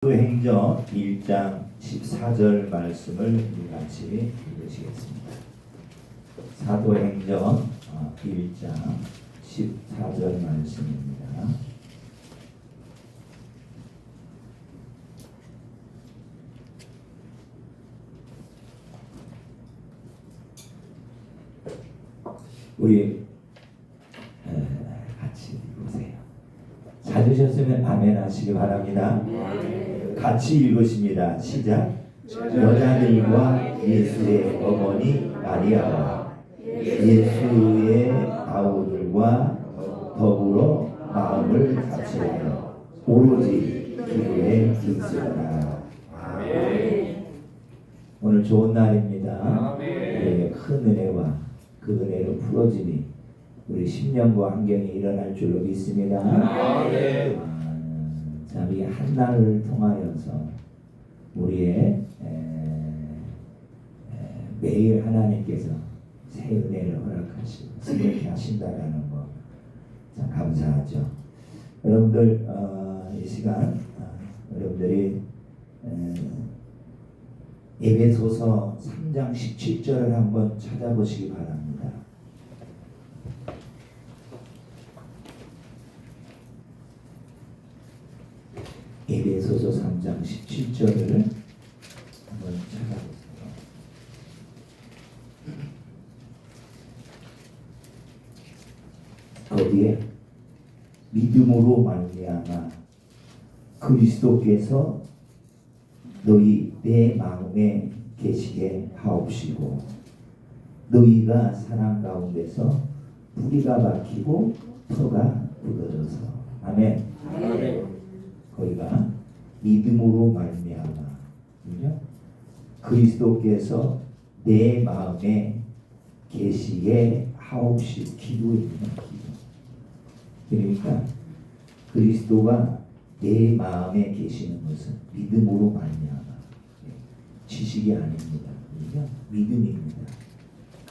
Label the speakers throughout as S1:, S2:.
S1: 사도행전 1장 14절 말씀을 같이 읽으시겠습니다. 사도행전 1장 14절 말씀입니다. 우리 같이 읽으세요. 찾으셨으면 아멘 하시기 바랍니다. 같이 읽으십니다. 시작. 여자들과 예수의 어머니 마리아와 예수의 아우들과 더불어 마음을 같이하여 오로지 기도에 힘쓰라. 오늘 좋은 날입니다. 우리에게 큰 은혜와 그 은혜로 풀어지니 우리 10년과 환경이 일어날 줄로 믿습니다. 자, 우리 한 날을 통하여서 우리의 매일 하나님께서 새 은혜를 허락하시고 새롭게 하신다라는 거 참 감사하죠. 여러분들 이 시간 여러분들이 에베소서 3장 17절을 한번 찾아보시기 바랍니다. 에베소서 3장 17절을 한번 찾아보세요. 거기에 믿음으로 말미암아 그리스도께서 너희 내 마음에 계시게 하옵시고 너희가 사랑 가운데서 뿌리가 박히고 터가 굳어져서 아멘. 거기가 믿음으로 말미암아 그죠? 그리스도께서 내 마음에 계시게 하옵시고 기도입니다. 기도. 그러니까 그리스도가 내 마음에 계시는 것은 믿음으로 말미암아 지식이 아닙니다. 그러니까 믿음입니다.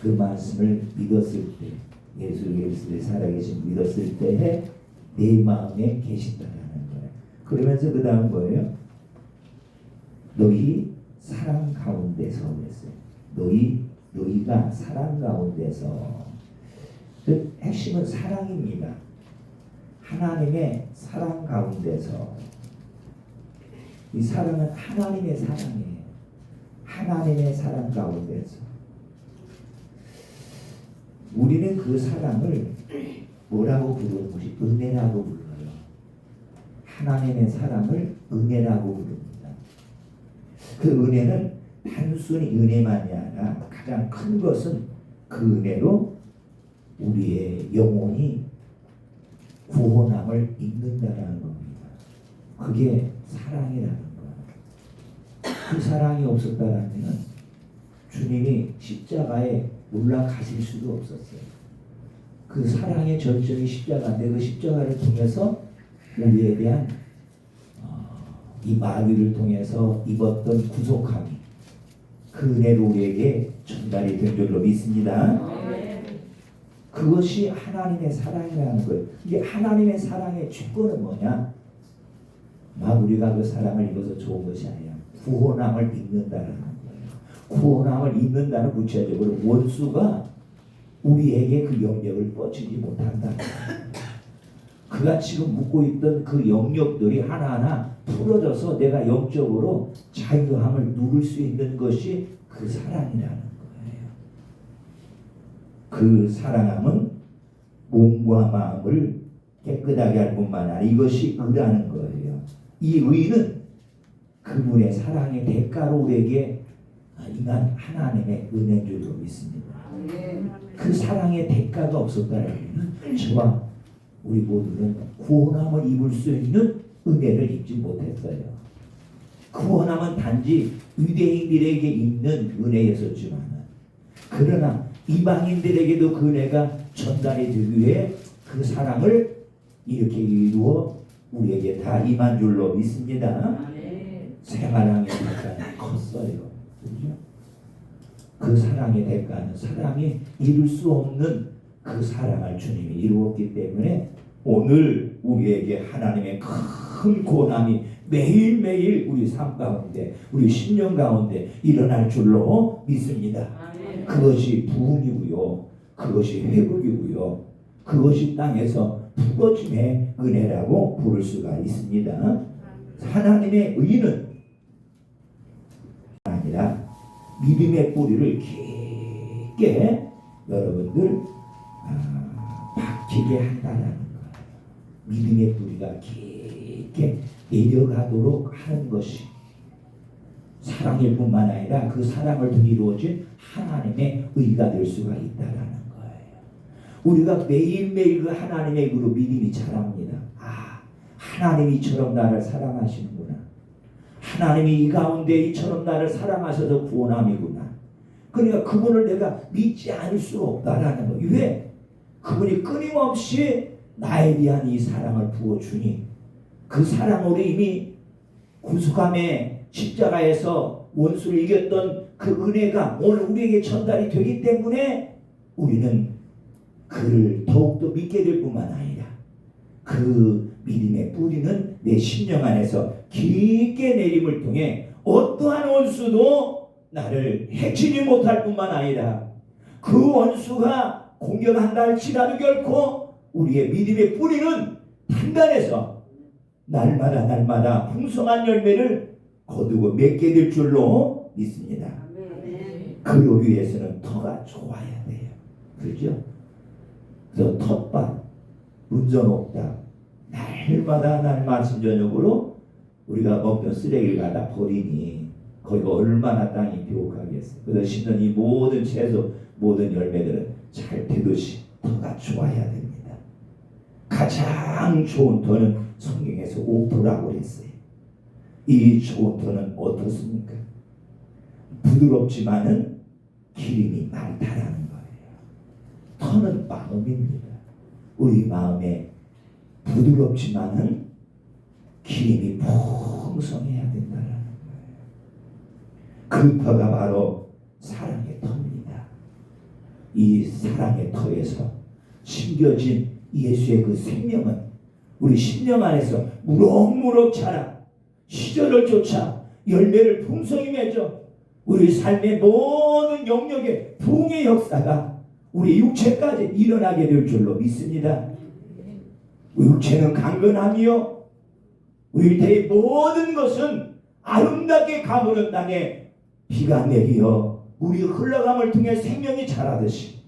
S1: 그 말씀을 믿었을 때 예수 그리스도의 살아계신 믿었을 때에 내 마음에 계신다라는 거예요. 그러면서 그 다음 뭐예요? 너희 사랑 가운데서 그랬어요. 너희가 사랑 가운데서 그 핵심은 사랑입니다. 하나님의 사랑 가운데서 이 사랑은 하나님의 사랑이에요. 하나님의 사랑 가운데서 우리는 그 사랑을 뭐라고 부르는 것이 은혜라고 불러요. 하나님의 사랑을 은혜라고 부릅니다. 그 은혜는 단순히 은혜만이 아니라 가장 큰 것은 그 은혜로 우리의 영혼이 구원함을 입는다라는 겁니다. 그게 사랑이라는 거예요. 그 사랑이 없었다라면 주님이 십자가에 올라가실 수도 없었어요. 그 사랑의 절정이 십자가인데 그 십자가를 통해서 우리에 대한 이 마귀를 통해서 입었던 구속함이 그 은혜로 우리에게 전달이 된 줄로 믿습니다. 그것이 하나님의 사랑이라는 거예요. 이게 하나님의 사랑의 주권은 뭐냐? 우리가 그 사랑을 입어서 좋은 것이 아니라 구원함을 입는다라는 거예요. 구원함을 입는다는 구체적으로 원수가 우리에게 그 영역을 뻗치지 못한다. 그가 지금 묶고 있던 그 영역들이 하나하나 풀어져서 내가 영적으로 자유함을 누릴 수 있는 것이 그 사랑이라는 거예요. 그 사랑함은 몸과 마음을 깨끗하게 할 뿐만 아니라 이것이 의라는 거예요. 이 의는 그분의 사랑의 대가로 우리에게 임한 하나님의 은혜인 줄로 믿습니다. 그 사랑의 대가가 없었다면 저와 우리 모두는 구원함을 입을 수 있는 은혜를 입지 못했어요. 구원함은 단지 유대인들에게 있는 은혜였었지만 그러나 이방인들에게도 그 은혜가 전달이 되기 위해 그 사랑을 이렇게 이루어 우리에게 다 임한 줄로 믿습니다. 생활함의 대가는 컸어요. 그렇죠? 그 사랑의 대가는 사람이 이룰 수 없는 그 사랑을 주님이 이루었기 때문에 오늘 우리에게 하나님의 큰 고난이 매일매일 우리 삶 가운데 우리 신령 가운데 일어날 줄로 믿습니다. 그것이 부흥이고요. 그것이 회복이고요. 그것이 땅에서 부거짐의 은혜라고 부를 수가 있습니다. 하나님의 의는 아니라 믿음의 뿌리를 깊게 여러분들 박히게 한다는 거예요. 믿음의 뿌리가 깊게 내려가도록 하는 것이 사랑일 뿐만 아니라 그 사랑을 통해 이루어진 하나님의 의가 될 수가 있다는 거예요. 우리가 매일매일 그 하나님의 의로 믿음이 자랍니다. 하나님이 이처럼 나를 사랑하시는구나. 하나님이 이 가운데 이처럼 나를 사랑하셔서 구원함이구나. 그러니까 그분을 내가 믿지 않을 수가 없다라는 거예요. 왜? 그분이 끊임없이 나에 대한 이 사랑을 부어주니 그 사랑으로 이미 구속함의 십자가에서 원수를 이겼던 그 은혜가 오늘 우리에게 전달이 되기 때문에 우리는 그를 더욱더 믿게 될 뿐만 아니라 그 믿음의 뿌리는 내 심령 안에서 깊게 내림을 통해 어떠한 원수도 나를 해치지 못할 뿐만 아니라 그 원수가 공격한다 할지라도 결코 우리의 믿음의 뿌리는 단단해서 날마다 풍성한 열매를 거두고 맺게 될 줄로 믿습니다. 그러기 위해서는 터가 좋아야 돼요. 그렇죠? 그래서 텃밭, 문전옥답 날마다 날 아침 저녁으로 우리가 먹던 쓰레기를 갖다 버리니 거기가 얼마나 땅이 비옥하겠어요. 그래서 심는 이 모든 채소, 모든 열매들은 잘 되듯이 터가 좋아야 됩니다. 가장 좋은 터는 성경에서 오프라고 했어요. 이 좋은 터는 어떻습니까? 부드럽지만은 기름이 많다라는 거예요. 터는 마음입니다. 우리 마음에 부드럽지만은 기름이 풍성해야 된다는 거예요. 그 터가 바로 사랑의 터입니다. 이 사랑의 터에서 심겨진 예수의 그 생명은 우리 심령 안에서 무럭무럭 자라 시절을 쫓아 열매를 풍성히 맺어 우리 삶의 모든 영역에 부흥의 역사가 우리 육체까지 일어나게 될 줄로 믿습니다. 육체는 강건함이요 우리 태의 모든 것은 아름답게 가무는 땅에 비가 내리어 물이 흘러감을 통해 생명이 자라듯이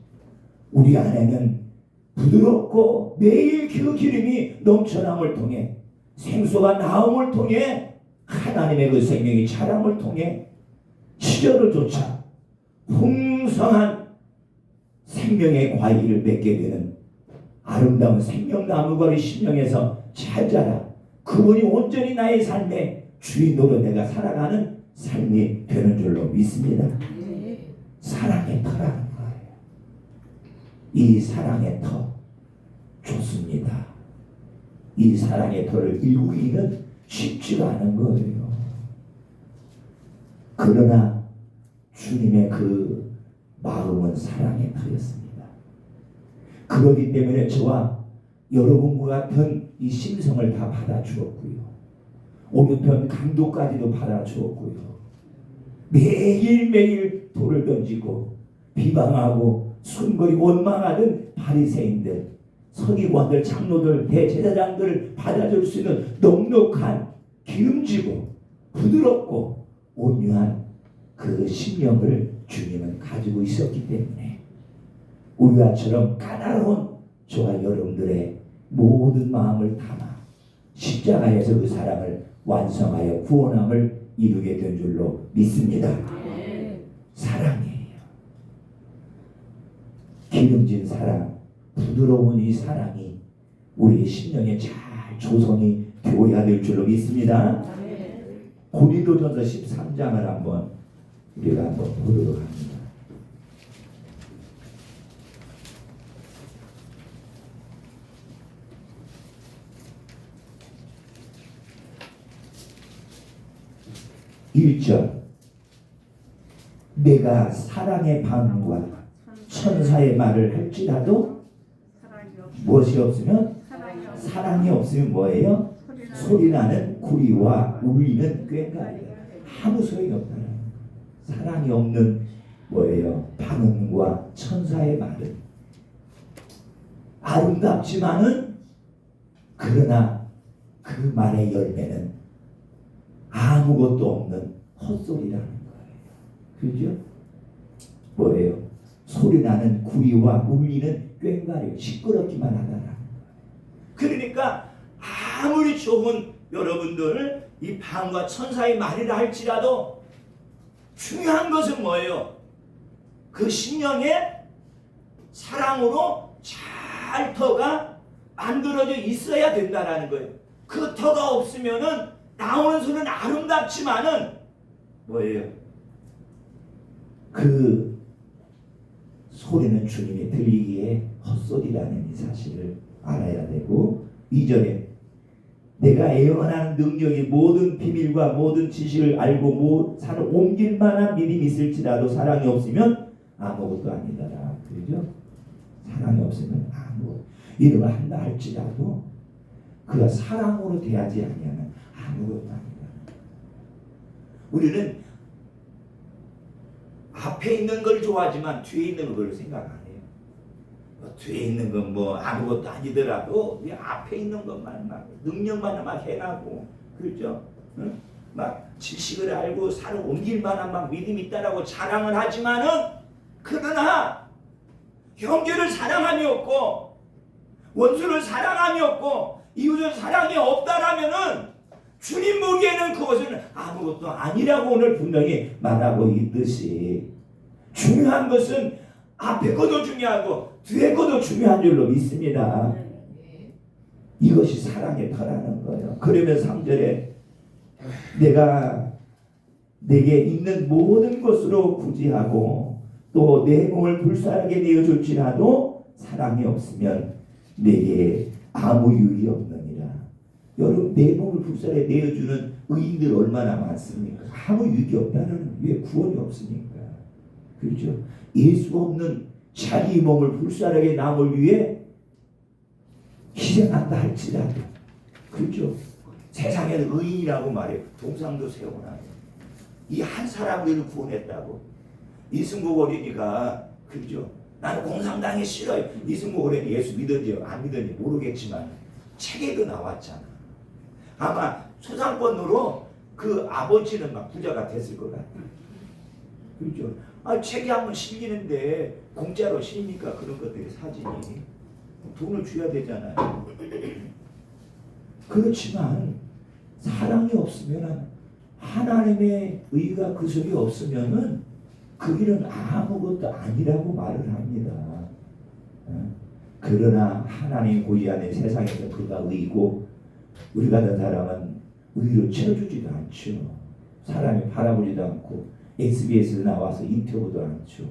S1: 우리 안에는 부드럽고 매일 그 기름이 넘쳐남을 통해 생수가 나옴을 통해 하나님의 그 생명이 자람을 통해 시절을 쫓아 풍성한 생명의 과일을 맺게 되는 아름다운 생명나무가 우리 심령에서 잘 자라 그분이 온전히 나의 삶의 주인으로 내가 살아가는 삶이 되는 줄로 믿습니다. 사랑의 터라는 거예요. 이 사랑의 터 좋습니다. 이 사랑의 터를 일구기는 쉽지가 않은 거예요. 그러나 주님의 그 마음은 사랑의 터였습니다. 그렇기 때문에 저와 여러분과 같은 이 심성을 다 받아주었고요. 오른편 강도까지도 받아주었고요. 매일매일 돌을 던지고 비방하고 숨거리고 원망하던 바리새인들, 서기관들, 장로들, 대제사장들을 받아줄 수 있는 넉넉한 기름지고 부드럽고 온유한 그 심령을 주님은 가지고 있었기 때문에 우리와처럼 까다로운 저와 여러분들의 모든 마음을 담아 십자가에서 그 사랑을 완성하여 구원함을 이루게 된 줄로 믿습니다. 사랑이에요. 기름진 사랑, 부드러운 이 사랑이 우리의 심령에 잘 조성이 되어야 될 줄로 믿습니다. 고린도전서 13장을 한번 우리가 한번 보도록 합니다. (1절) 내가 사랑의 방과 천사의 말을 할지라도 무엇이 없으면 사랑이 없으면 뭐예요? 소리나는 구리와 울리는 꽹과리다. 아무 소용이 없다는 거예요. 사랑이 없는 뭐예요? 반응과 천사의 말은 아름답지만은 그러나 그 말의 열매는 아무것도 없는 헛소리라는 거예요. 그죠? 뭐예요? 소리나는 구리와 울리는 꽹과리, 시끄럽기만 하다라는 거예요. 그러니까 아무리 좋은 여러분들 이 방과 천사의 말이라 할지라도 중요한 것은 뭐예요? 그 심령에 사랑으로 잘 터가 만들어져 있어야 된다라는 거예요. 그 터가 없으면은 나오는 소리는 아름답지만은 뭐예요? 그 소리는 주님이 들리기에 헛소리라는 이 사실을 알아야 되고, 2절에 내가 애원하는 능력이 모든 비밀과 모든 지식을 알고 산을 옮길 만한 믿음이 있을지라도 사랑이 없으면 아무것도 아니다라. 그죠? 사랑이 없으면 아무것도, 이름을 한다 할지라도 그가 사랑으로 대하지 아니하면 아무것도 아니다. 우리는 앞에 있는 걸 좋아하지만 뒤에 있는 걸 생각 안 해요. 뒤에 있는 건 뭐 아무것도 아니더라도 이 앞에 있는 것만 막 능력만 막 해가고, 그렇죠? 응? 막 지식을 알고 산을 옮길 만한 막 믿음이 있다라고 자랑을 하지만은, 그러나 형제를 사랑함이 없고 원수를 사랑함이 없고 이웃을 사랑이 없다라면은 주님 보기에는 그것은 아무것도 아니라고 오늘 분명히 말하고 있듯이, 중요한 것은 앞에 것도 중요하고 뒤에 것도 중요한 줄로 믿습니다. 이것이 사랑의 터라는 거예요. 그러면 3절에 내가 내게 있는 모든 것으로 구제하고 또 내 몸을 불쌍하게 내어줄지라도 사랑이 없으면 내게 아무 유익이 없느니라. 여러분, 내 몸을 불쌍하게 내어주는 의인들 얼마나 많습니까? 아무 유익이 없다는, 왜? 구원이 없으니까. 그렇죠? 예수 없는 자기 몸을 불쌍하게 남을 위해 희생한다 할지라도, 그렇죠? 세상에는 의인이라고 말해요. 동상도 세워놔요. 이 한 사람들을 구원했다고. 이승국 어린이가, 그렇죠? 나는 공산당이 싫어요. 이승국 어린이 예수 믿었지 안 믿었는지 모르겠지만 책에도 나왔잖아. 아마 초상권으로 그 아버지는 막 부자가 됐을 것 같아. 그렇죠? 책이 한번 실리는데 공짜로 실립니까? 그런 것들이 사진이 돈을 줘야 되잖아요. 그렇지만 사랑이 없으면, 하나님의 의가 그 속에 없으면은 그 일은 아무것도 아니라고 말을 합니다. 그러나 하나님 고지하는 세상에서 그가 의고 우리 같은 사람은 의로 쳐주지도 않죠. 사람이 바라보지도 않고 SBS에 나와서 인터뷰도 않죠.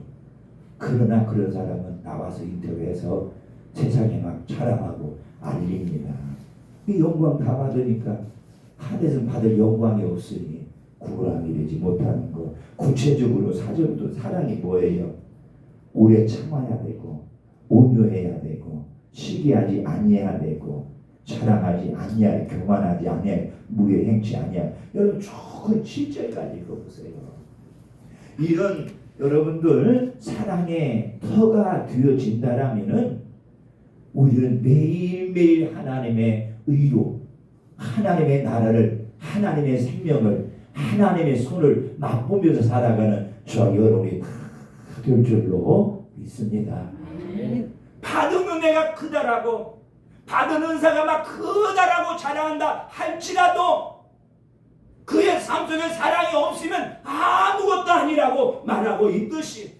S1: 그러나 그런 사람은 나와서 인터뷰해서 세상에 막 자랑하고 알립니다. 이 영광 다 받으니까 하늘에서 받을 영광이 없으니 구원함이 되지 못하는 거. 구체적으로 4절부터 사랑이 뭐예요? 오래 참아야 되고 온유해야 되고 시기하지 아니해야 되고 자랑하지 아니하여 교만하지 아니하여 무례 행치 아니하여. 여러분 조금 7절까지 읽어보세요. 이런 여러분들 사랑의 터가 되어진다라면은 우리는 매일매일 하나님의 의로, 하나님의 나라를, 하나님의 생명을, 하나님의 손을 맛보면서 살아가는 저와 여러분이 다 될 줄로 믿습니다. 받은 은혜가 크다라고, 받은 은사가 막 크다라고 자랑한다 할지라도 그의 삶 속에 사랑이 없으면 아무것도 아니라고 말하고 있듯이,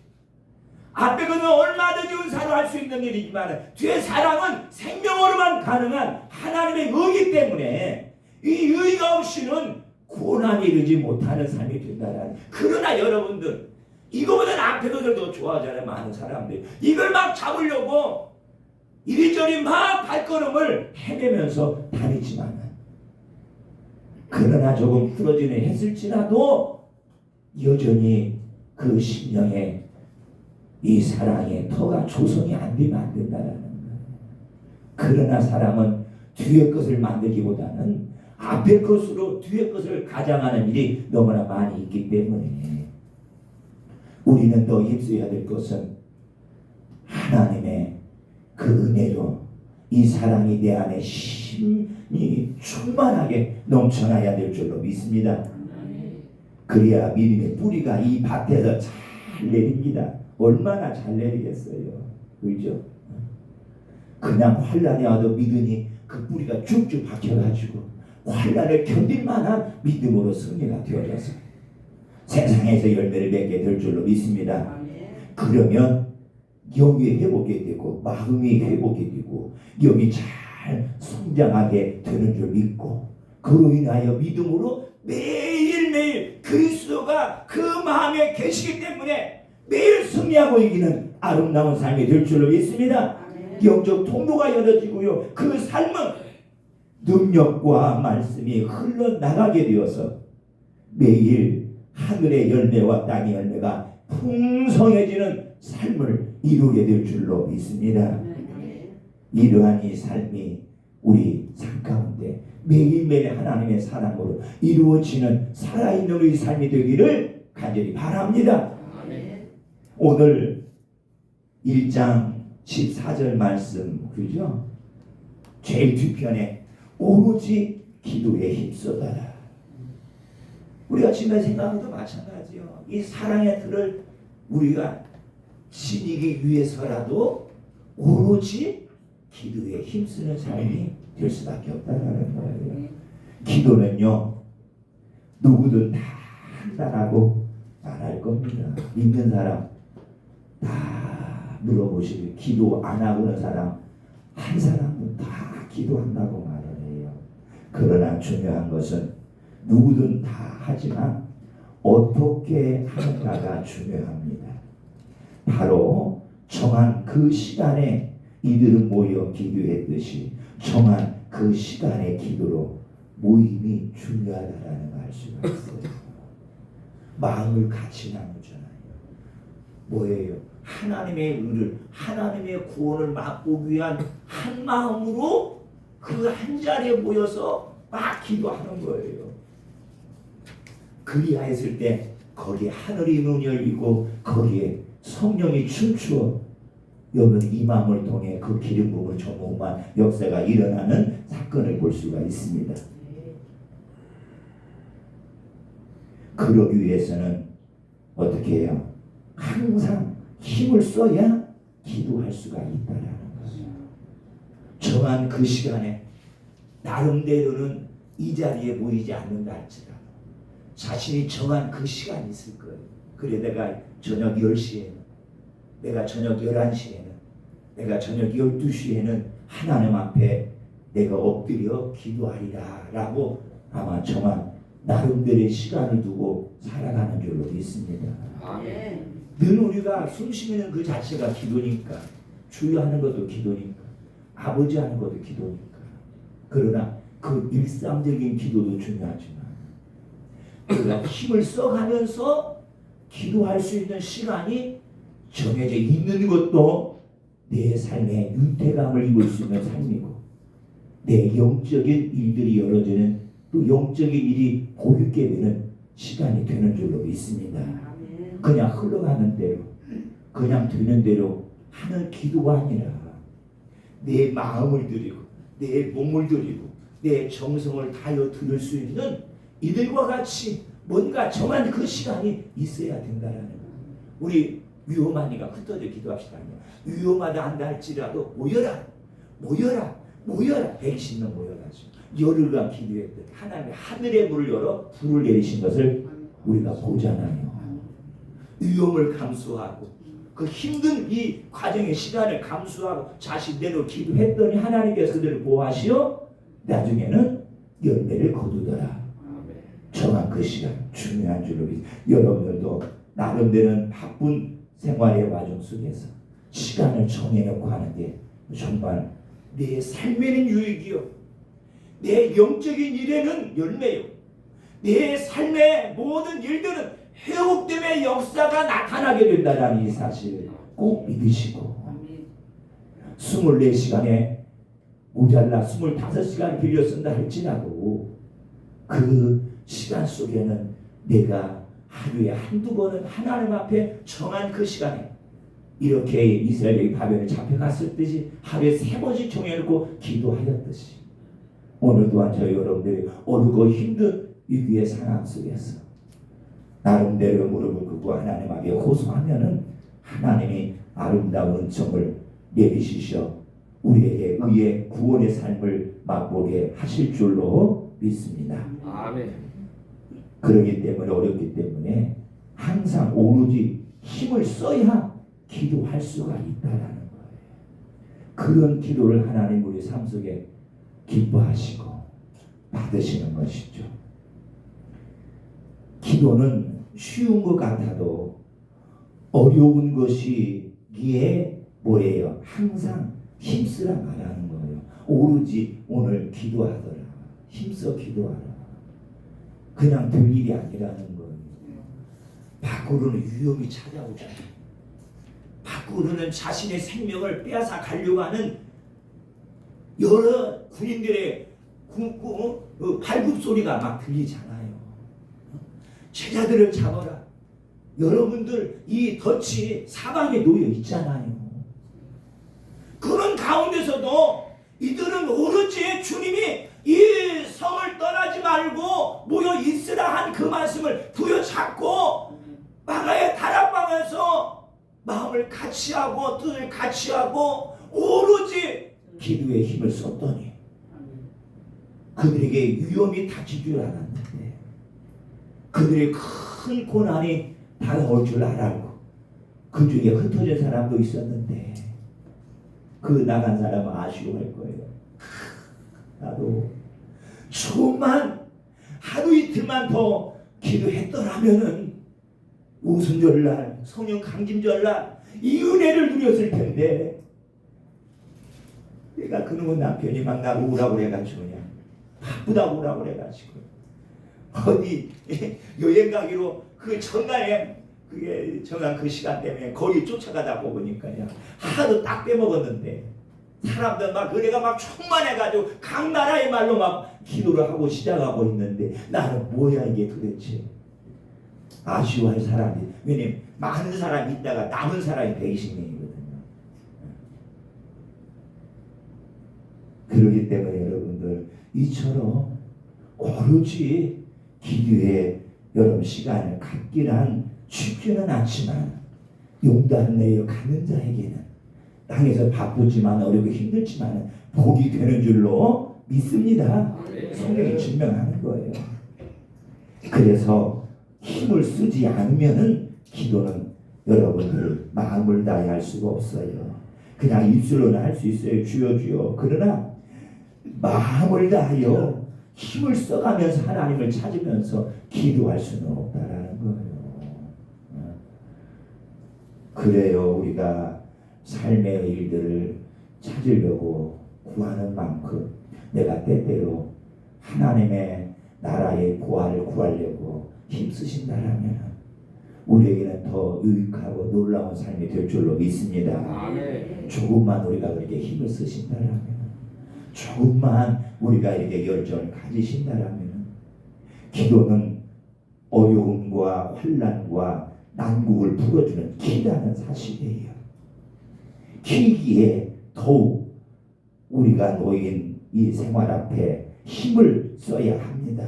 S1: 앞에 그는 얼마든지 은사로 할 수 있는 일이지만 뒤에 사랑은 생명으로만 가능한 하나님의 의이기 때문에 이 의가 없이는 고난이 이르지 못하는 삶이 된다라는. 그러나 여러분들 이거보다는 앞에 것을 더 좋아하잖아요. 많은 사람들이 이걸 막 잡으려고 이리저리 막 발걸음을 헤매면서 다니지만, 그러나 조금 풀어지는 했을지라도 여전히 그 심령에 이 사랑의 터가 조성이 안 되면 안 된다는 거예요. 그러나 사람은 뒤의 것을 만들기보다는 앞에 것으로 뒤에 것을 가장하는 일이 너무나 많이 있기 때문에 우리는 더 입수해야 될 것은 하나님의 그 은혜로 이 사랑이 내 안에 힘이 충만하게 넘쳐나야 될 줄로 믿습니다. 그래야 믿음의 뿌리가 이 밭에서 잘 내립니다. 얼마나 잘 내리겠어요. 그죠? 그냥 환란이 와도 믿으니 그 뿌리가 쭉쭉 박혀가지고 환란을 견딜 만한 믿음으로 승리가 되어져서 세상에서 열매를 맺게 될 줄로 믿습니다. 그러면 영이 회복이 되고 마음이 회복이 되고 영이 잘 성장하게 되는 줄 믿고 그로 인하여 믿음으로 매일매일 그리스도가 그 마음에 계시기 때문에 매일 승리하고 이기는 아름다운 삶이 될 줄로 믿습니다. 영적 통로가 열어지고요. 그 삶은 능력과 말씀이 흘러나가게 되어서 매일 하늘의 열매와 땅의 열매가 풍성해지는 삶을 이루게 될 줄로 믿습니다. 이러한 이 삶이 우리 삶 가운데 매일매일 하나님의 사랑으로 이루어지는 살아있는 우리 삶이 되기를 간절히 바랍니다. 오늘 1장 14절 말씀 그죠? 제일 뒤편에 오로지 기도에 힘써다라. 우리가 지금 생각해도 마찬가지요. 이 사랑의 틀을 우리가 지니기 위해서라도 오로지 기도에 힘쓰는 삶이 될 수밖에 없다는 거예요. 기도는요 누구든 다 한다라고 말할 겁니다. 믿는 사람 다 물어보시길 기도 안 하고는 사람 한 사람은 다 기도한다고 말을 해요. 그러나 중요한 것은 누구든 다 하지만 어떻게 하는가가 중요합니다. 바로 정한 그 시간에 이들은 모여 기도했듯이 정한 그 시간의 기도로 모임이 중요하다라는 걸 알 수가 있어요. 마음을 같이 나누잖아요. 뭐예요? 하나님의 의를 하나님의 구원을 맛보기 위한 한 마음으로 그 한 자리에 모여서 막 기도하는 거예요. 그리하였을 때 거기에 하늘이 문이 열리고 거기에 성령이 춤추어 여러분 이 마음을 통해 그 기름 부음을 전무한 역사가 일어나는 사건을 볼 수가 있습니다. 그러기 위해서는 어떻게 해요? 항상 힘을 써야 기도할 수가 있다라는 거죠. 정한 그 시간에 나름대로는 이 자리에 모이지 않는다 할지라도 자신이 정한 그 시간이 있을 거예요. 그래 내가 저녁 10시에는 내가 저녁 11시에는 내가 저녁 12시에는 하나님 앞에 내가 엎드려 기도하리라 라고 아마 정한 나름대로의 시간을 두고 살아가는 줄로 믿습니다. 늘 우리가 숨 쉬는 그 자체가 기도니까 주여 하는 것도 기도니까 아버지 하는 것도 기도니까 그러나 그 일상적인 기도도 중요하지만 우리가 힘을 써가면서 기도할 수 있는 시간이 정해져 있는 것도 내 삶에 윤택감을 입을 수 있는 삶이고 내 영적인 일들이 열어지는 또 영적인 일이 보이게 되는 시간이 되는 줄로 믿습니다. 그냥 흘러가는 대로 그냥 되는 대로 하는 기도가 아니라 내 마음을 드리고 내 몸을 드리고 내 정성을 다하여 드릴 수 있는 이들과 같이 뭔가 정한 그 시간이 있어야 된다라는 거예요. 우리 위험하니까 흩어져 기도합시다. 위험하다 한다 할지라도 모여라 120명 모여가지고 열흘간 기도했던 하나님의 하늘의 문을 열어 불을 내리신 것을 우리가 보잖아요. 위험을 감수하고 그 힘든 이 과정의 시간을 감수하고 자신대로 기도했더니 하나님께서 그들을 보호하시어 나중에는 열매를 거두더라. 정한 그 시간 중요한 줄로 여러분들도 나름대로 바쁜 생활의 과정 속에서 시간을 정해놓고 하는데 정말 내 삶에는 유익이요 내 영적인 일에는 열매요 내 삶의 모든 일들은 회복됨의 역사가 나타나게 된다는 이 사실을 꼭 믿으시고 24시간에 모자라 25시간 빌려 쓴다 할지라도 그 시간 속에는 내가 하루에 한두 번은 하나님 앞에 정한 그 시간에 이렇게 이스라엘이 바벨에 잡혀갔을 듯이 하루에 3번씩 정해놓고 기도하였듯이 오늘 또한 저희 여러분들이 어렵고 힘든 위기의 상황 속에서 나름대로 무릎을 꿇고 하나님 앞에 호소하면은 하나님이 아름다운 은총을 내리시셔 우리에게 의의 구원의 삶을 맛보게 하실 줄로 믿습니다.
S2: 아멘.
S1: 그러기 때문에 어렵기 때문에 항상 오로지 힘을 써야 기도할 수가 있다라는 거예요. 그런 기도를 하나님 우리 삶 속에 기뻐하시고 받으시는 것이죠. 기도는 쉬운 것 같아도 어려운 것이기에 뭐예요? 항상 힘쓰라 말하는 거예요. 오로지 오늘 기도하더라. 힘써 기도하라. 그냥 될 일이 아니라는 거예요. 밖으로는 위험이 찾아오잖아요. 밖으로는 자신의 생명을 빼앗아 가려고 하는 여러 군인들의 발굽 소리가 막 들리잖아요. 제자들을 잡아라. 여러분들 이 덫이 사방에 놓여 있잖아요. 그런 가운데서도 이들은 오로지 주님이 이 성을 떠나지 말고 모여 있으라 한 그 말씀을 부여잡고 마가의 다락방에서 마음을 같이 하고 뜻을 같이 하고 오로지 기도에 힘을 썼더니 그들에게 위험이 닥칠 줄 알았는데 그들의 큰 고난이 다가올 줄 알았고 그 중에 흩어진 사람도 있었는데 그 나간 사람은 아쉬워할 거예요. 나도 조금만 하루 이틀만 더 기도했더라면은 오순절날 성령 강림절날 이 은혜를 누렸을 텐데 내가 그놈의 남편이 막 나를 오라고 그래가지고 그냥 바쁘다고 오라고 그래가지고 어디 여행 가기로 그 전날에 그게 정한 그 시간 때문에 거기 쫓아가다 보니까요 하도 딱 빼먹었는데 사람들 막 은혜가 막 충만해가지고 각 나라의 말로 막 기도를 하고 시작하고 있는데 나는 뭐야 이게 도대체. 아쉬워할 사람이 왜냐면 많은 사람이 있다가 남은 사람이 120명이거든요. 그렇기 때문에 여러분들 이처럼 오로지 기도에 여러분 시간을 갖기란 쉽지는 않지만 용단 내어 가는 자에게는 땅에서 바쁘지만 어렵고 힘들지만 복이 되는 줄로 믿습니다. 성경이 증명하는 거예요. 그래서 힘을 쓰지 않으면은 기도는 여러분들 마음을 다해 할 수가 없어요. 그냥 입술로는 할 수 있어요. 주여 주여. 그러나 마음을 다하여 힘을 써가면서 하나님을 찾으면서 기도할 수는 없다라는 거예요. 그래요. 우리가 삶의 일들을 찾으려고 구하는 만큼 내가 때때로 하나님의 나라의 보화를 구하려고 힘쓰신다라면 우리에게는 더 유익하고 놀라운 삶이 될 줄로 믿습니다.
S2: 아멘.
S1: 조금만 우리가 그렇게 힘을 쓰신다라면 조금만 우리가 이렇게 열정을 가지신다라면 기도는 어려움과 환난과 난국을 풀어주는 키라는 사실이에요. 키기에 더욱 우리가 놓인 이 생활 앞에 힘을 써야 합니다.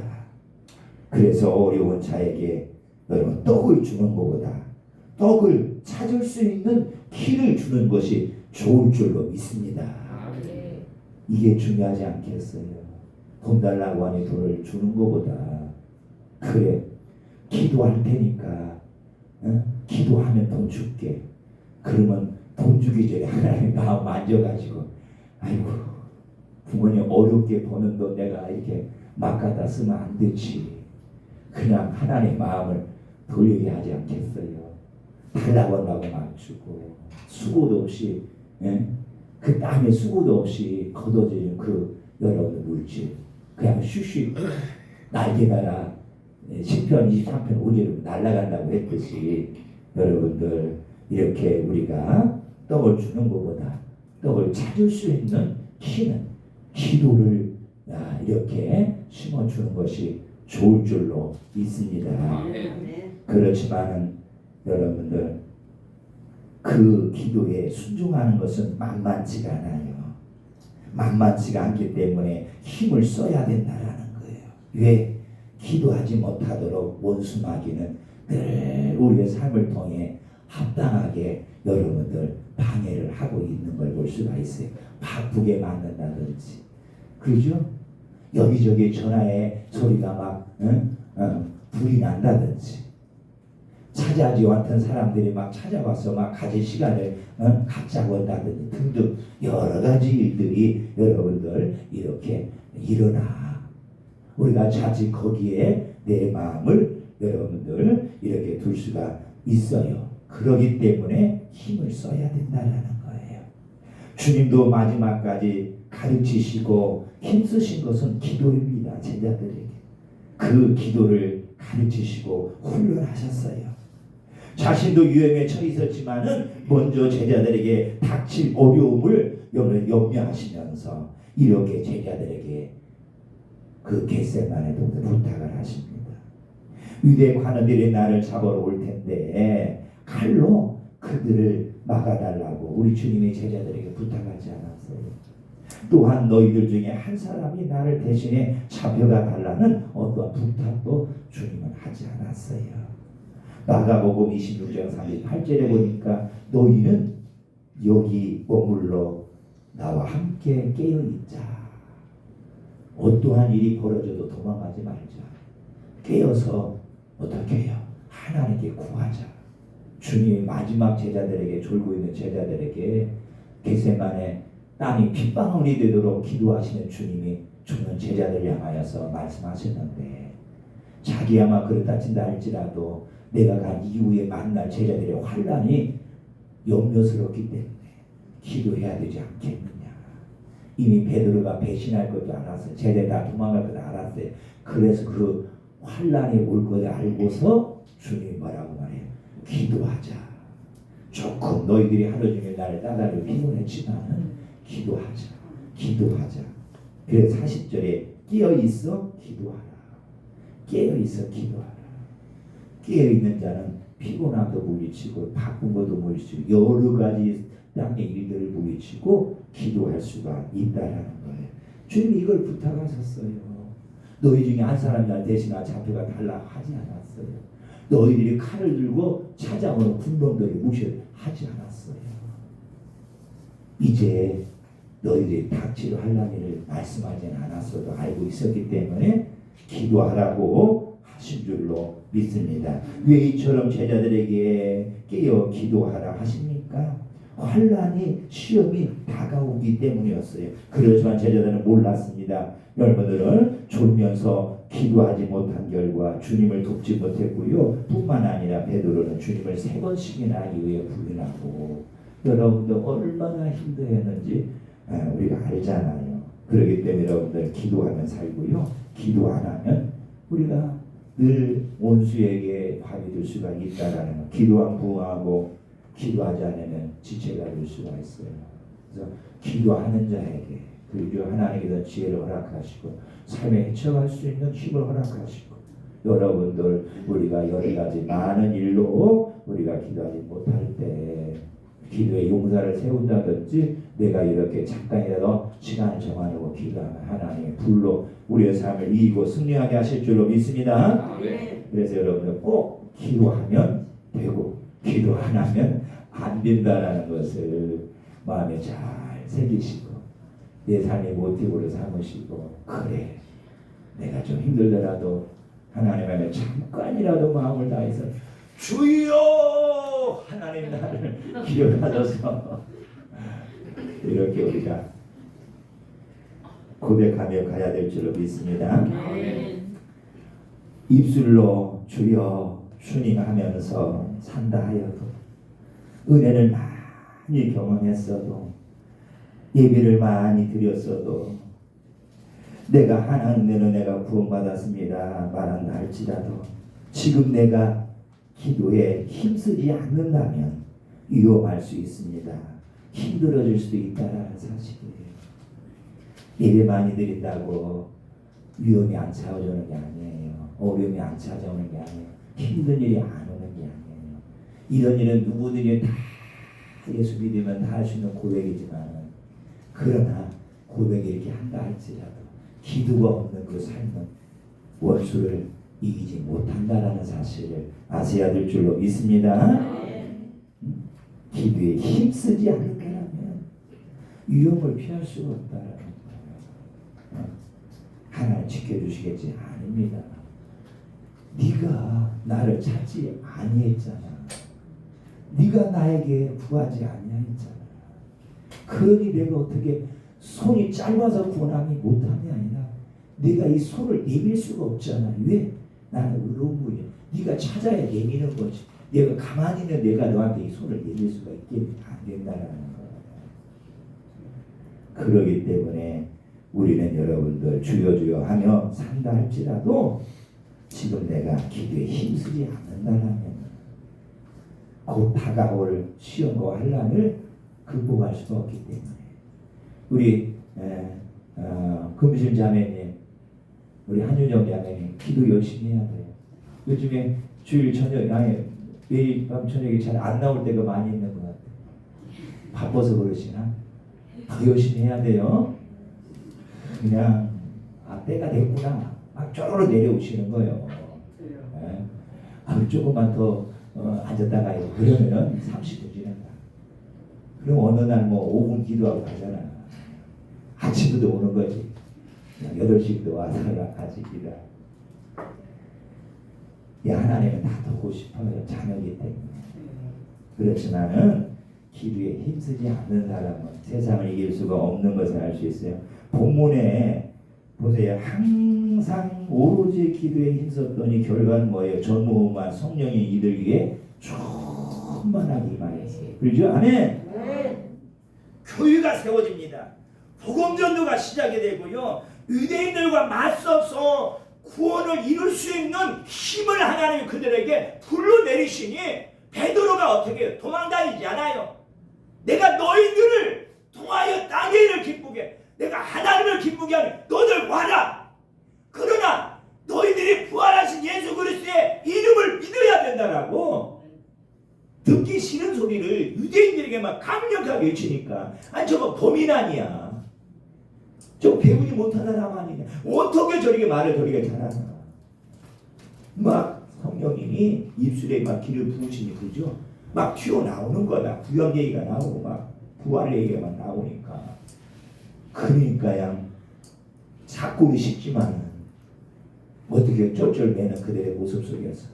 S1: 그래서 어려운 자에게 여러분 떡을 주는 것보다 떡을 찾을 수 있는 키를 주는 것이 좋을 줄로 믿습니다. 이게 중요하지 않겠어요? 돈 달라고 하니 돈을 주는 것보다 그래 기도할 테니까 기도하면 돈 줄게. 그러면 돈 주기 전에 하나님 마음 만져가지고 아이고 부모님 어렵게 버는 돈 내가 이렇게 막 갖다 쓰면 안 되지. 그냥 하나님 마음을 돌리게 하지 않겠어요? 달라고 한다고 막 주고 수고도 없이 그 땀에 수고도 없이 걷어지는 그 여러분의 물질 그냥 슉슉 날개나라 10편 23편 5절로 날아간다고 했듯이 여러분들 이렇게 우리가 떡을 주는 것보다 떡을 찾을 수 있는 키는 기도를 이렇게 심어주는 것이 좋을 줄로 믿습니다.
S2: 아멘.
S1: 그렇지만은 여러분들 그 기도에 순종하는 것은 만만치가 않아요. 만만치가 않기 때문에 힘을 써야 된다라는 거예요. 왜? 기도하지 못하도록 원수 마귀는 늘 우리의 삶을 통해 합당하게 여러분들 방해를 하고 있는 걸 볼 수가 있어요. 바쁘게 만든다든지, 그죠? 여기저기 전화에 소리가 막 불이 난다든지, 찾아지 않던 사람들이 막 찾아와서 막 가질 시간을 갖자고 한다든지 등등 여러 가지 일들이 여러분들 이렇게 일어나. 우리가 자칫 거기에 내 마음을 여러분들 이렇게 둘 수가 있어요. 그러기 때문에 힘을 써야 된다라는 거예요. 주님도 마지막까지 가르치시고 힘쓰신 것은 기도입니다. 제자들에게 그 기도를 가르치시고 훈련하셨어요. 자신도 유행에 처해 있었지만은 먼저 제자들에게 닥칠 어려움을 염려하시면서 이렇게 제자들에게 그 겟세마네 동산 부탁을 하십니다. 유대 관원들이 나를 잡으러 올 텐데 칼로 그들을 막아달라고 우리 주님이 제자들에게 부탁하지 않았어요. 또한 너희들 중에 한 사람이 나를 대신에 잡혀가 달라는 어떤 부탁도 주님은 하지 않았어요. 마가복음 26장 38절에 보니까 너희는 여기 머물러 나와 함께 깨어있자. 어떠한 일이 벌어져도 도망가지 말자. 깨어서 어떻게 해요? 하나님께 구하자. 주님이 마지막 제자들에게, 졸고 있는 제자들에게 겟세마네 땀이 핏방울이 되도록 기도하시는 주님이 주는 제자들 향하여서 말씀하셨는데, 자기 아마 그렇다 친다 할지라도 내가 간 이후에 만날 제자들의 환난이 염려스럽기 때문에 기도해야 되지 않겠느냐. 이미 베드로가 배신할 것도 알았어요. 제자 다 도망갈 것도 알았어요. 그래서 그 환난이 올 것을 알고서 주님이 뭐라고 말해요? 기도하자. 조금 너희들이 하루 종일 나를 따라다니고 피곤했지만은 기도하자. 기도하자. 그래서 40절에 깨어있어 기도하라. 깨어있어 기도하라. 깨어있는 자는 피곤함도 물리치고 바쁜 것도 물리치고 여러 가지 땅의 일들을 물리치고 기도할 수가 있다라는 거예요. 주님이 이걸 부탁하셨어요. 너희 중에 한 사람이 날 대신하 잡혀가 달라 하지 않았어요. 너희들이 칼을 들고 찾아오는 군병들을 무시하지 않았어요. 이제 너희들이 닥치려 할 일을 말씀하지는 않았어도 알고 있었기 때문에 기도하라고 하신 줄로 믿습니다. 왜 이처럼 제자들에게 깨어 기도하라 하십니까? 환난이 시험이 다가오기 때문이었어요. 그렇지만 제자들은 몰랐습니다. 여러분들은 졸면서 기도하지 못한 결과 주님을 돕지 못했고요. 뿐만 아니라 베드로는 주님을 3번씩이나 이후에 부인하고, 여러분들 얼마나 힘들었는지 우리가 알잖아요. 그렇기 때문에 여러분들 기도하면 살고요. 기도 안 하면 우리가 늘 원수에게 밥이 될 수가 있다라는 거. 기도한 부응하고 기도하지 않으면 지체가 될 수가 있어요. 그래서 기도하는 자에게 그리고 하나님께서 지혜를 허락하시고 삶에 헤쳐갈 수 있는 힘을 허락하시고, 여러분들 우리가 여러 가지 많은 일로 우리가 기도하지 못할 때 기도의 용사를 세운다든지 내가 이렇게 잠깐이라도 시간을 정하려고 기도하면 하나님의 불로 우리의 삶을 이기고 승리하게 하실 줄로 믿습니다. 그래서 여러분들 꼭 기도하면 되고 기도 안 하면 안 된다라는 것을 마음에 잘 새기시고 내 삶의 모티브로 삼으시고, 그래 내가 좀 힘들더라도 하나님 앞에 잠깐이라도 마음을 다해서 주여 하나님 나를 기억하셔서 이렇게 우리가 고백하며 가야 될 줄로 믿습니다. 입술로 주여 주님 하면서 산다 하여도, 은혜를 많이 경험했어도, 예배를 많이 드렸어도, 내가 하나님의 은혜가 구원받았습니다 말한다 할지라도 지금 내가 기도에 힘쓰지 않는다면 위험할 수 있습니다. 힘들어질 수도 있다는 사실이에요. 예배 많이 드린다고 위험이 안 찾아오는 게 아니에요. 어려움이 안 찾아오는 게 아니에요. 힘든 일이 안 오는 게 아니에요. 이런 일은 누구들이 다 예수 믿으면 다 할 수 있는 고백이지만, 그러나 고백이 이렇게 한다 할지라도 기도가 없는 그 삶은 원수를 이기지 못한다라는 사실을 아셔야 될 줄로 믿습니다. 기도에 힘쓰지 않을 거라면 위험을 피할 수가 없다라는 거예요. 하나님 지켜주시겠지? 아닙니다. 네가 나를 찾지 아니했잖아. 네가 나에게 구하지 아니했잖아. 그러니 내가 어떻게 손이 짧아서 구원함이 못함이 아니라 내가 이 손을 내밀 수가 없잖아. 왜? 나는 의로운 분이야. 네가 찾아야 내미는 거지. 내가 가만히 있는 내가 너한테 이 손을 내밀 수가 있게 안 된다는 거예요. 그러기 때문에 우리는 여러분들 주여 주여 하며 산다 할지라도 지금 내가 기도에 힘쓰지 않는다면 곧 다가올 시험과 환난을 극복할 수가 없기 때문에 우리 금실 자매님, 우리 한윤정 자매님 기도 열심히 해야 돼요. 요즘에 주일 저녁 매일 밤 저녁에 잘 안 나올 때가 많이 있는 것 같아요. 바빠서 그러시나? 더 열심히 해야 돼요. 그냥 때가 됐구나 쪼르르 내려오시는 거예요. 조금만 더 앉았다가 그러면 30분 지난다. 그럼 어느 날 뭐 5분 기도하고 가잖아. 아침부터 오는 거지. 8시부터 와서 같이 기도. 하나님은 다 듣고 싶어요. 자녀이기 때문에. 그렇지만은 기도에 힘쓰지 않는 사람은 세상을 이길 수가 없는 것을 알 수 있어요. 본문에 보세요. 항상 오로지 기도에 힘썼더니 결과는 뭐예요? 전무후무한 성령의 이들 위해 충만하게 임하였어요. 그렇죠? 아멘. 교회가 세워집니다. 복음전도가 시작이 되고요. 유대인들과 맞서서 구원을 이룰 수 있는 힘을 하나님이 그들에게 불러내리시니 베드로가 어떻게 도망다니지 않아요. 내가 너희들을 통하여 땅의 일을 기쁘게, 내가 하나님을 기쁘게 하니 너희들 와라. 그러나 너희들이 부활하신 예수 그리스도의 이름을 믿어야 된다라고 듣기 싫은 소리를 유대인들에게 막 강력하게 외치니까 아니 저거 범인 아니야. 저 배우지 못한 사람 아니냐. 어떻게 저렇게 말을 저렇게 잘하나. 막 성령님이 입술에 막 기를 부으시니 그죠? 막 튀어나오는 거야. 구약 얘기가 나오고 막 부활 얘기가 막 나오니까. 그러니까 양 사고는 쉽지만 어떻게 쫄쫄매는 그들의 모습 속에서.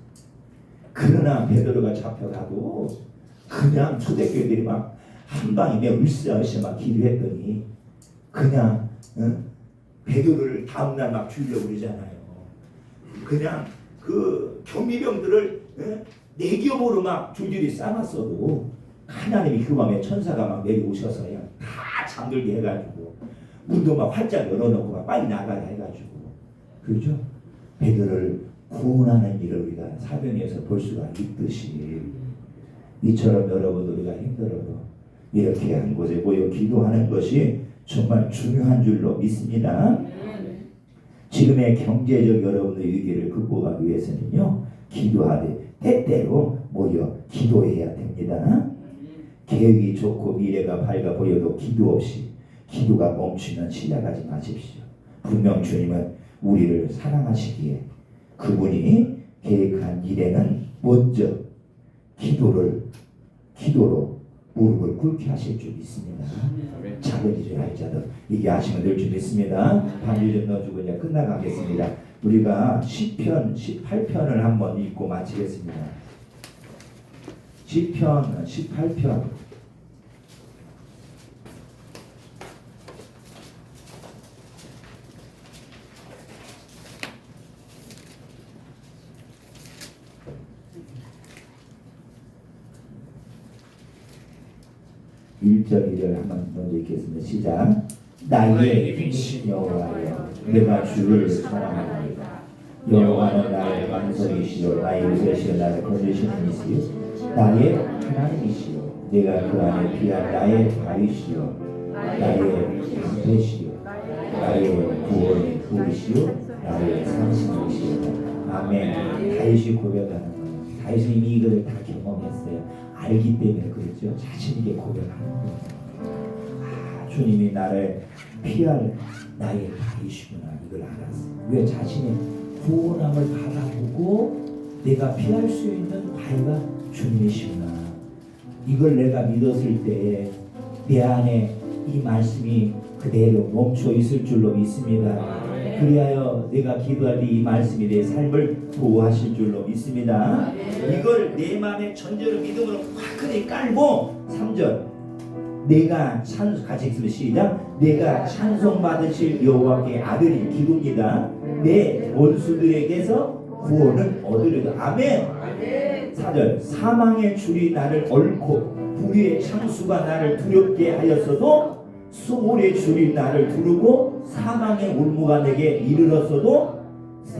S1: 그러나 베드로가 잡혀가도 그냥 초대교회들이 막 한 방에 내 울쓰러시 막 기도했더니 그냥 베드로를 다음날 막 죽이려고 그러잖아요. 그냥 그 경비병들을 네 겹으로 막 줄줄이 쌓았어도 하나님이 그 밤에 천사가 막 내려오셔서 그냥 다 잠들게 해가지고 문도 막 활짝 열어놓고 막 빨리 나가라 해가지고 그렇죠? 베드로를 구원하는 일을 우리가 사변에서 볼 수가 있듯이 이처럼 여러분 우리가 힘들어도 이렇게 한 곳에 모여 기도하는 것이 정말 중요한 줄로 믿습니다. 지금의 경제적 여러분의 위기를 극복하기 위해서는요, 기도하되 때때로 모여 기도해야 됩니다. 계획이 좋고 미래가 밝아 보여도 기도 없이 기도가 멈추면 시작하지 마십시오. 분명 주님은 우리를 사랑하시기에 그분이 계획한 일에는 먼저 기도로 무릎을 꿇게 하실 줄 믿습니다. 작은 일을 할지라도 이게 하시면 될 줄 믿습니다. 반주 좀 넣어주고 이제 끝나가겠습니다. 우리가 시편 18편을 한번 읽고 마치겠습니다. 시편 18편 1절 2절 한번 먼저 읽겠습니다. 시작. 나의 힘이신 여호와여 내가 주를 사랑하나이다. 여호와는 나의 반석이시요 나의 요새시요 나를 거두시는 이시요 나의 하나님이시요 내가 그 안에 피한 나의 바위시요 나의 방패시요 나의 구원의 돌이시요 나를 상심하시다. 아멘. 다윗이 고백하는 거예요. 다윗은 이미 이것을 다 경험했어요. 알기 때문에 그랬죠. 자신 있게 고백하는 거예요. 아, 주님이 나를 피할 나의 다윗이구나, 이걸 알았어요. 왜? 자신의 구원함을 바라보고 내가 피할 수 있는 바위가 주님이시구나, 이걸 내가 믿었을 때 내 안에 이 말씀이 그대로 멈춰 있을 줄로 믿습니다. 그리하여 내가 기도할 때 이 말씀이 내 삶을 보호하실 줄로 믿습니다. 이걸 내 마음에 전제로 믿음으로 화끈히 깔고 3절, 내가 같이 읽으면 시작. 내가 찬송 받으실 여호와께 아들이 기도입니다. 내 원수들에게서 구원을 얻으려다. 아멘. 4절, 사망의 줄이 나를 얽고 불의의 창수가 나를 두렵게 하였어도 수몰의 줄이 나를 두르고 사망의 올무가 내게 이르렀어도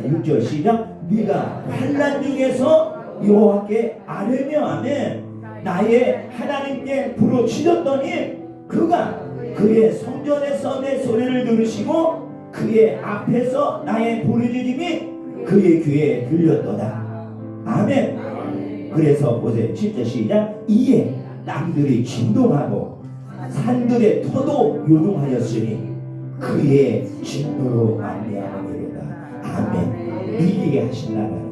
S1: 6절 시작. 네가 환난 중에서 여호와께 아뢰며 아멘. 나의 하나님께 부르짖었더니 그가 그의 성전에서 내 소리를 들으시고 그의 앞에서 나의 부르짖음이 그의 귀에 들렸도다. 아멘. 그래서 보세요. 7절 시작. 이에 땅들이 진동하고 산들의 터도 요동하였으니 그의 진노로 말미암으리로다. 아멘. 이기게 하신다는 거예요.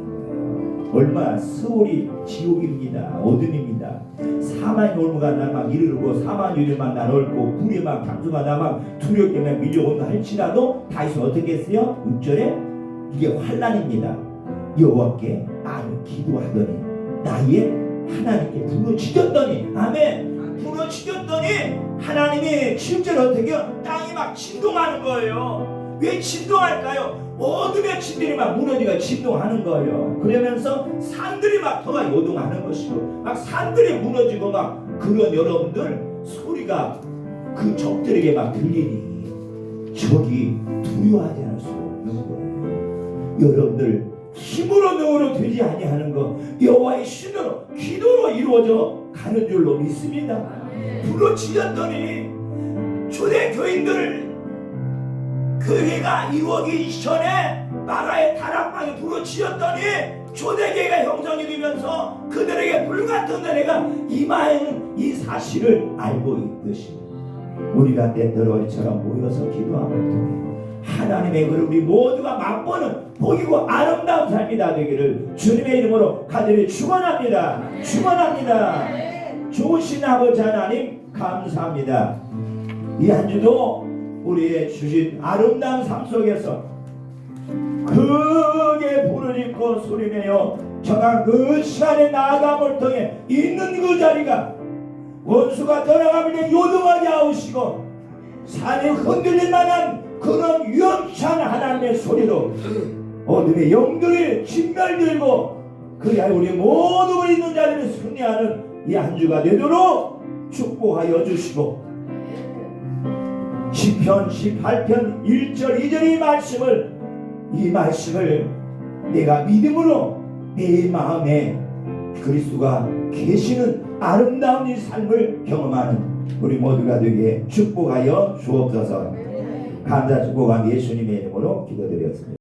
S1: 얼마나 스올이 지옥입니다. 어둠입니다. 사망의 올무가 나 막 이르르고 사망의 유리만 나 얽고 불이 막 강수가 나 막 두렵게 막 밀려온다 할지라도 다윗은 어떻게 했어요? 6절에 이게 환난입니다. 여호와께 아는 기도하더니 나의 하나님께 부르짖었더니 아멘. 부르짖었더니 하나님이 7절 어떻게 해요? 땅이 막 진동하는 거예요. 왜 진동할까요? 어둠의 진들이 막 무너지고 진동하는 거예요. 그러면서 산들이 막 더가 요동하는 것이고 막 산들이 무너지고 막 그런 여러분들 소리가 그 적들에게 막 들리니 적이 두려워하지 않을 수 없는 거예요. 여러분들 힘으로 능으로 되지 아니하는 것 여호와의 신으로 기도로 이루어져 가는 줄로 믿습니다. 부르짖었더니 초대교인들 교회가 이루어지기 전에 마가의 다락방에 부르짖었더니 초대교회가 형성이 되면서 그들에게 불같은 은혜가 임하는 이 사실을 알고 있듯이 우리가 때때로처럼 모여서 기도함을 통해 하나님의 그 우리 모두가 맛보는 복이고 아름다운 삶이 다 되기를 주님의 이름으로 간절히 축원합니다. 축원합니다. 좋으신 아버지 하나님 감사합니다. 이 한 주도 우리의 주신 아름다운 삶 속에서 크게 부르짖고 소리내어 정한 그 시간에 나아감을 통해 있는 그 자리가 원수가 떠나가면 요동하게 하시고 산이 흔들릴 만한 그런 위험찬 하나님의 소리로 어둠의 영들이 진멸되고 그리하여 우리 모두 있는 자리를 승리하는 이 한 주가 되도록 축복하여 주시고 시편 18편 1절 2절 이 말씀을 내가 믿음으로 내 마음에 그리스도가 계시는 아름다운 이 삶을 경험하는 우리 모두가 되게 축복하여 주옵소서. 감사 축복한 예수님의 이름으로 기도드렸습니다.